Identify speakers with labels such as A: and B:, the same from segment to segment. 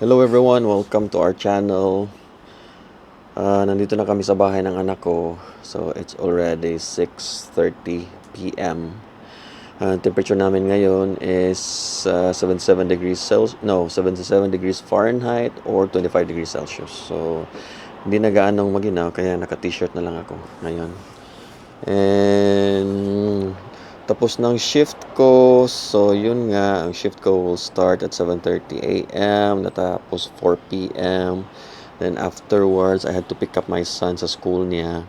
A: Hello everyone, welcome to our channel. Nandito na kami sa bahay ng anak ko. So it's already 6:30 p.m. Temperature namin ngayon is 77 degrees Celsius, no, 77 degrees Fahrenheit or 25 degrees Celsius. So hindi na gaanong maginaw kaya naka-t-shirt na lang ako ngayon. And tapos ng shift ko, so yun nga, ang shift ko will start at 7:30 a.m. natapos 4 p.m. Then afterwards, I had to pick up my son sa school niya.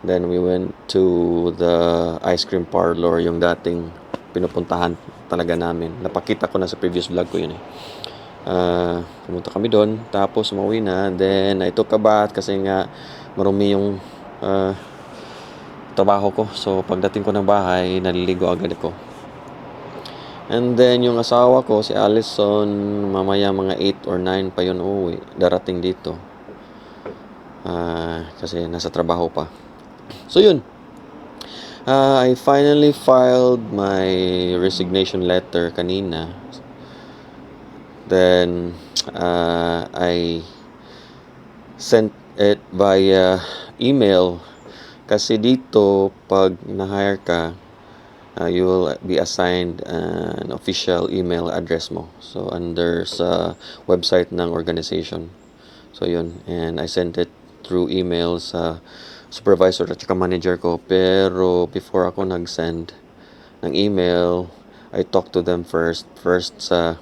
A: Then we went to the ice cream parlor, yung dating pinupuntahan talaga namin. Napakita ko na sa previous vlog ko yun eh. Pumunta kami doon, tapos umuwi na. Then I took a bath kasi nga marumi yung trabaho ko. So pagdating ko ng bahay, naliligo agad ako. And then yung asawa ko, si Allison, mamaya mga 8 or 9 pa yun uuwi. Darating dito. Kasi nasa trabaho pa. So yun. I finally filed my resignation letter kanina. Then I sent it via email. Kasi dito, pag na-hire ka, you will be assigned an official email address mo. So, under sa website ng organization. So, yun. And I sent it through email sa supervisor at saka manager ko. Pero, before ako nag-send ng email, I talked to them first. First sa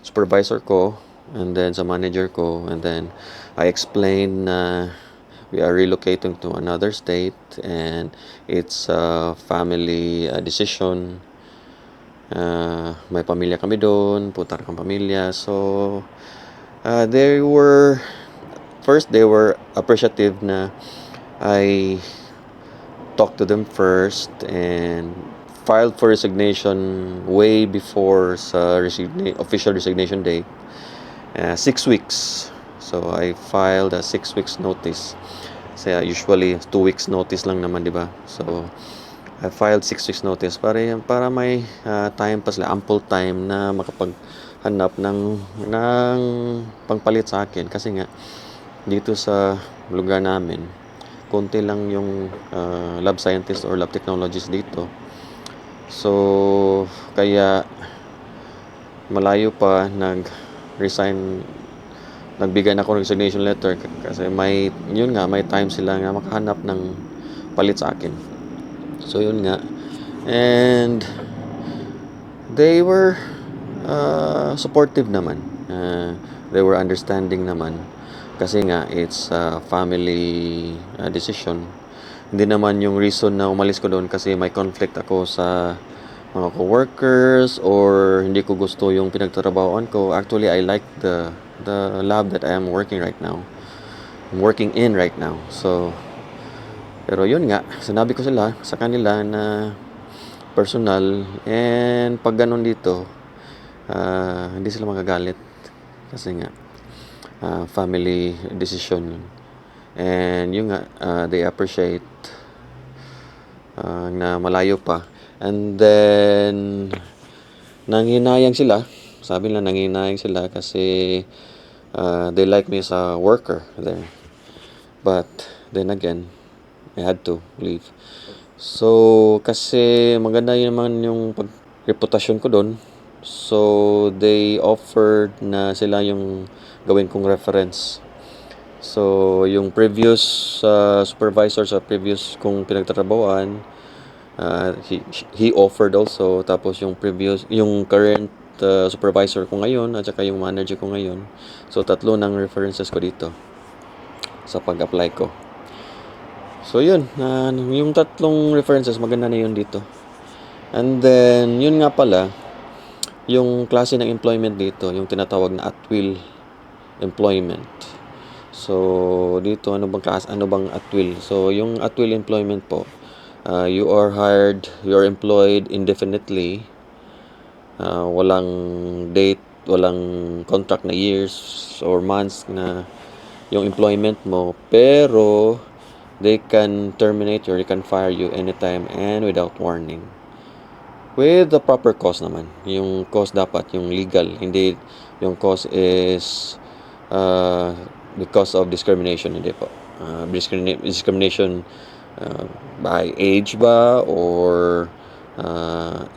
A: supervisor ko, and then sa manager ko, and then I explained na we are relocating to another state and it's a family decision. May pamilya kami doon, putar kang pamilya. So they were appreciative na I talked to them first and filed for resignation way before sa official resignation date. 6 weeks. So I filed a 6 weeks notice. Kasi usually 2 weeks notice lang naman, di ba? So I filed 6 weeks notice para may time pa sila, ample time na makapaghanap ng pangpalit sa akin. Kasi nga dito sa lugar namin, konti lang yung lab scientist or lab technologists dito. So kaya malayo pa nagbigay na ako ng resignation letter kasi may time sila nga makahanap ng palit sa akin. So yun nga, and they were supportive naman. They were understanding naman kasi nga it's a family decision. Hindi naman yung reason na umalis ko doon kasi may conflict ako sa mga co-workers or hindi ko gusto yung pinagtatrabahoan ko. Actually, I like the lab that I am working right now. I'm working in right now. So, pero yun nga, sinabi ko sa kanila na personal, and pag ganun dito, hindi sila magagalit kasi nga family decision yun. And yun nga, they appreciate na malayo pa. And then nanghinayang sila. Sabi nila nanghinayang sila kasi they like me as a worker there. But then again, I had to leave. So kasi maganda yun naman yung reputasyon ko doon. So they offered na sila yung gawin kong reference. So yung previous supervisor sa previous kong pinagtatrabahoan, he offered also. Tapos yung current supervisor ko ngayon at saka yung manager ko ngayon. So tatlo ng references ko dito sa pag-apply ko. So yun, yung tatlong references maganda na yun dito. And then yun nga pala, yung klase ng employment dito, yung tinatawag na at-will employment. So dito ano bang at-will? So yung at-will employment po, you are employed indefinitely. Walang date, walang contract na years or months na yung employment mo, pero they can terminate you or they can fire you anytime and without warning. With the proper cause naman. Yung cause dapat yung legal, hindi Yung cause is because of discrimination, hindi po. Discrimination by age ba, or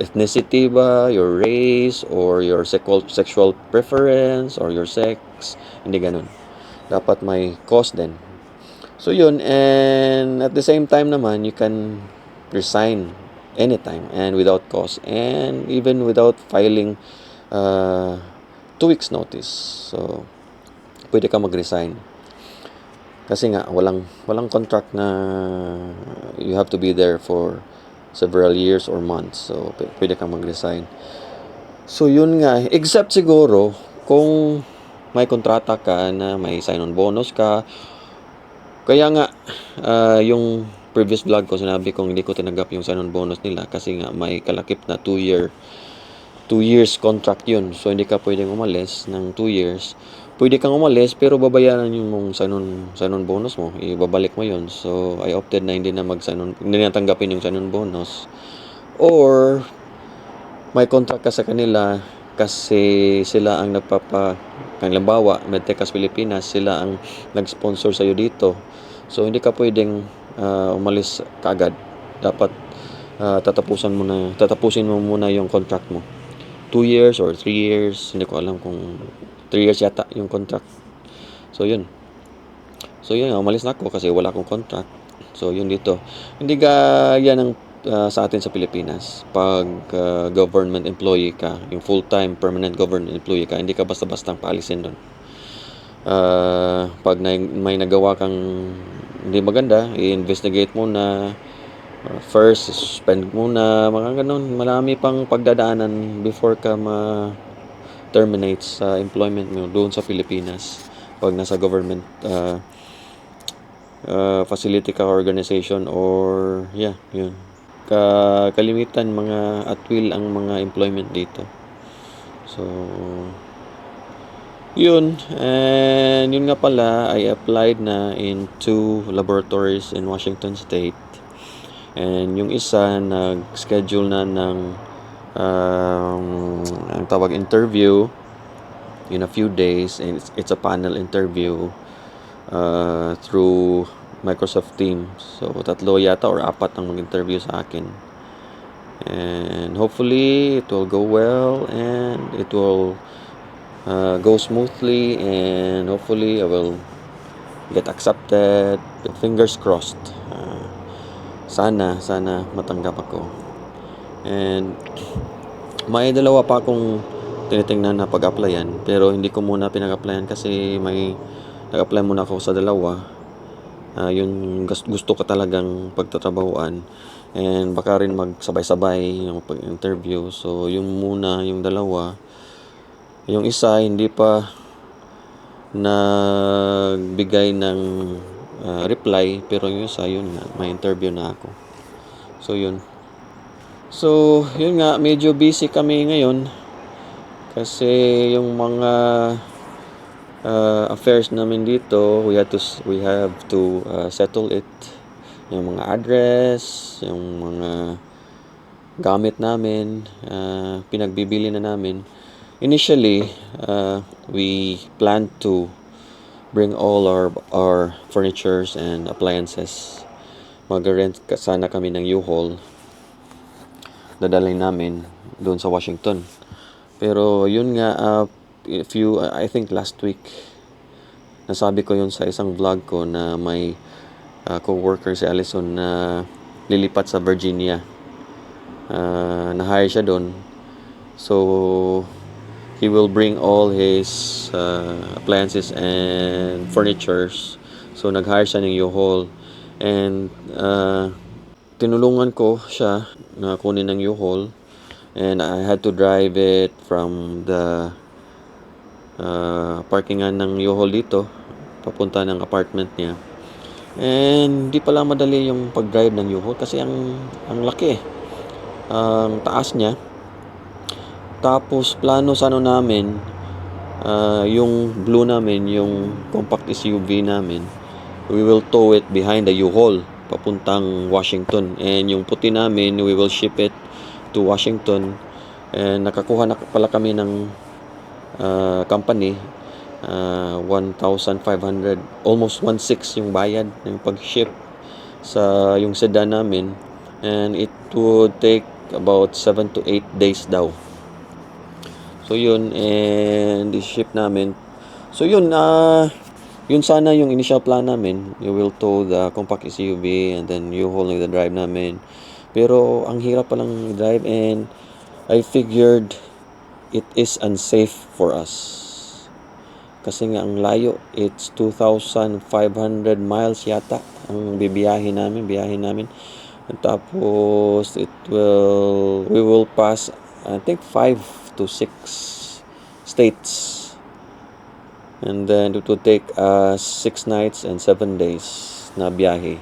A: ethnicity ba, your race, or your sexual preference, or your sex. Hindi ganun. Dapat may cause din. So yun, and at the same time naman, you can resign anytime and without cause, and even without filing 2 weeks notice. So pwede ka mag-resign. Kasi nga walang contract na you have to be there for several years or months. So pwede kang mag-resign. So yun nga, except siguro kung may kontrata ka na may sign-on bonus ka. Kaya nga yung previous vlog ko sinabi kong hindi ko tinanggap yung sign-on bonus nila kasi nga may kalakip na 2 years contract yun. So hindi ka pwedeng umalis ng 2 years. Pwede kang umalis pero babayaran yung mong sign-on bonus mo. Ibabalik mo yun. So I opted na hindi na tanggapin yung sign-on bonus. Or may contract ka sa kanila kasi sila ang halimbawa, Medtechas Pilipinas, sila ang nag-sponsor sa'yo dito. So hindi ka pwedeng umalis kaagad. Dapat tatapusin mo muna yung contract mo. 2 years or 3 years, hindi ko alam kung 3 years yata yung contract. So yun, umalis na ako kasi wala akong contract. So yun dito, hindi gaya ng sa atin sa Pilipinas. Pag government employee ka, yung full-time permanent government employee ka, hindi ka basta-bastang paalisin doon. Pag may nagawa kang hindi maganda, i-investigate muna. First, suspend muna, mga ganun. Marami pang pagdadaanan before ka ma-terminate sa employment mo doon sa Pilipinas. Pag nasa government facility ka, organization, or yun. Kalimitan mga at will ang mga employment dito. So yun, and yun nga pala, I applied na in 2 laboratories in Washington State. And yung isa nag-schedule na ng ang tawag interview in a few days, and it's a panel interview through Microsoft Teams. So 3 yata or 4 ang mag-interview sa akin. And hopefully it will go well and it will go smoothly, and hopefully I will get accepted. Fingers crossed. Sana matanggap ako. And may dalawa pa akong tinitingnan na pag-applyan, pero hindi ko muna pinag-applyan kasi may nag-apply muna ako sa dalawa. Yung gusto ko talagang pagtatrabahuan, and baka rin magsabay-sabay yung pag-interview. So yung muna, yung dalawa. Yung isa hindi pa nagbigay ng reply, pero yung isa, yun nga, may interview na ako. So yun nga, medyo busy kami ngayon kasi yung mga affairs namin dito, we have to settle it. Yung mga address, yung mga gamit namin, pinagbibili na namin. Initially, we planned to bring all our furnitures and appliances. Mag-rent sana kami ng U-Haul. Dadalhin namin doon sa Washington. Pero yun nga, I think last week, nasabi ko yun sa isang vlog ko na may co-worker si Allison na lilipat sa Virginia. Na-hire siya doon. So he will bring all his appliances and furnitures. So nag-hire siya ng U-Haul, and tinulungan ko siya na kunin ng U-Haul, and I had to drive it from the parkingan ng U-Haul dito papunta ng apartment niya. And di pala madali yung pag-drive ng U-Haul kasi ang laki, ang taas niya. Tapos plano sa namin, yung blue namin, yung compact SUV namin, we will tow it behind the U-Haul papuntang Washington. And yung puti namin, we will ship it to Washington. And nakakuha na pala kami ng company, 1,500, almost 1,600 yung bayad ng pag-ship sa yung sedan namin, and it would take about 7 to 8 days daw. So yun, and i-ship namin. So yun, yun sana yung initial plan namin. You will tow the compact SUV and then you hold the drive namin. Pero ang hirap palang drive, and I figured it is unsafe for us. Kasi nga ang layo, it's 2,500 miles yata ang biyahe namin. At tapos we will pass, I think 5 to 6 states. And then it will take 6 nights and 7 days na biyahe.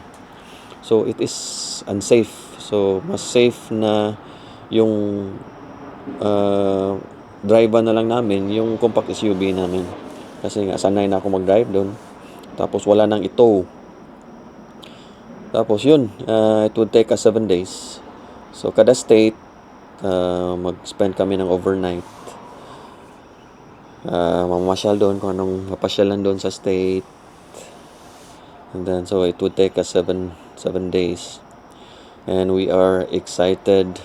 A: So it is unsafe. So mas safe na yung drive na lang namin yung compact SUV namin. Kasi nga sanay na ako mag-drive doon. Tapos wala nang itow. Tapos yun, it would take us 7 days. So kada state, mag-spend kami ng overnight. Mamasyal doon kung anong mapasyalan doon sa state. And then so it would take us 7 days. And we are excited.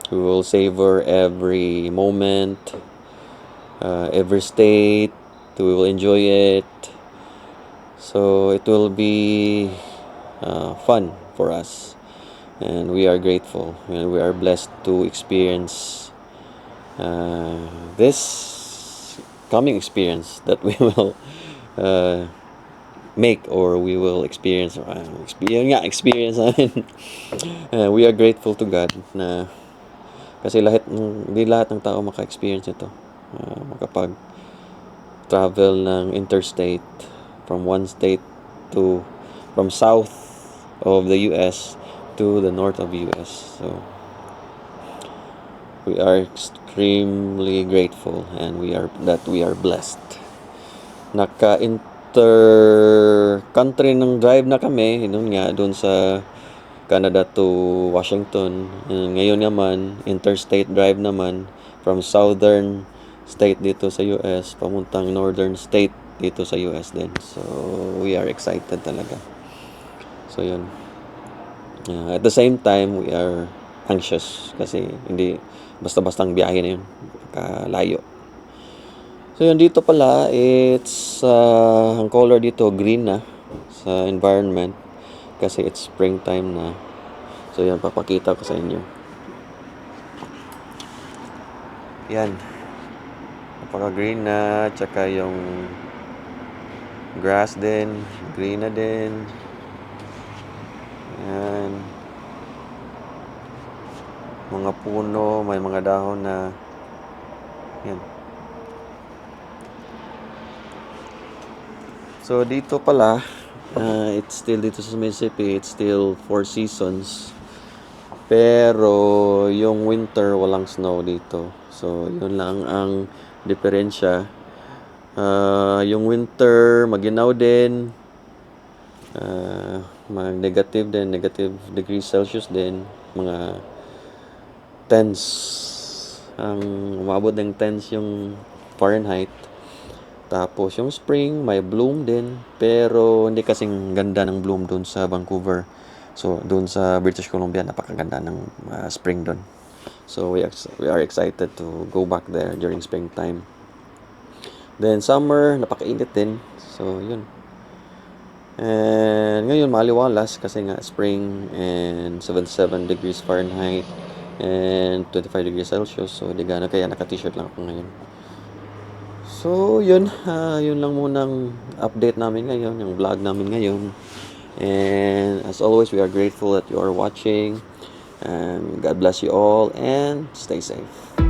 A: We will savor every moment, every state. We will enjoy it. So it will be fun for us, and we are grateful, and we are blessed to experience this coming experience that we will make, or we will experience namin. We are grateful to God na kasi hindi lahat ng tao maka-experience ito, makapag travel ng interstate from one state from south of the US to the north of US. So we are extremely grateful, and we are blessed. Naka-inter-country ng drive na kami, doon sa Canada to Washington. Ngayon naman, interstate drive naman from southern state dito sa US pamuntang northern state dito sa US din. So we are excited talaga. So yun. At the same time, we are anxious kasi hindi basta-bastang biyahe na yun, kalayo. So yun, dito pala, it's ang color dito green na sa environment kasi it's springtime na. So yan, papakita ko sa inyo. Yan, napaka green na, tsaka yung grass din, green na din. Yan, mga puno, may mga dahon na. Yan. So dito pala, it's still dito sa Mississippi, it's still 4 seasons. Pero yung winter walang snow dito. So yun lang ang diferensya. Yung winter maginaw din. Negative degrees Celsius din, mga tens, ang umabot ng tens yung Fahrenheit. Tapos yung spring may bloom din, pero hindi kasing ganda ng bloom doon sa Vancouver. So doon sa British Columbia napakaganda ng spring doon. So we are excited to go back there during springtime. Then summer napakainit din. So yun. And ngayon maliwalas kasi nga spring, and 77 degrees Fahrenheit and 25 degrees Celsius. So di gana, kaya naka-t-shirt lang ako ngayon. So yun, yun lang munang update namin ngayon, yung vlog namin ngayon. And as always, we are grateful that you are watching. And God bless you all, and stay safe.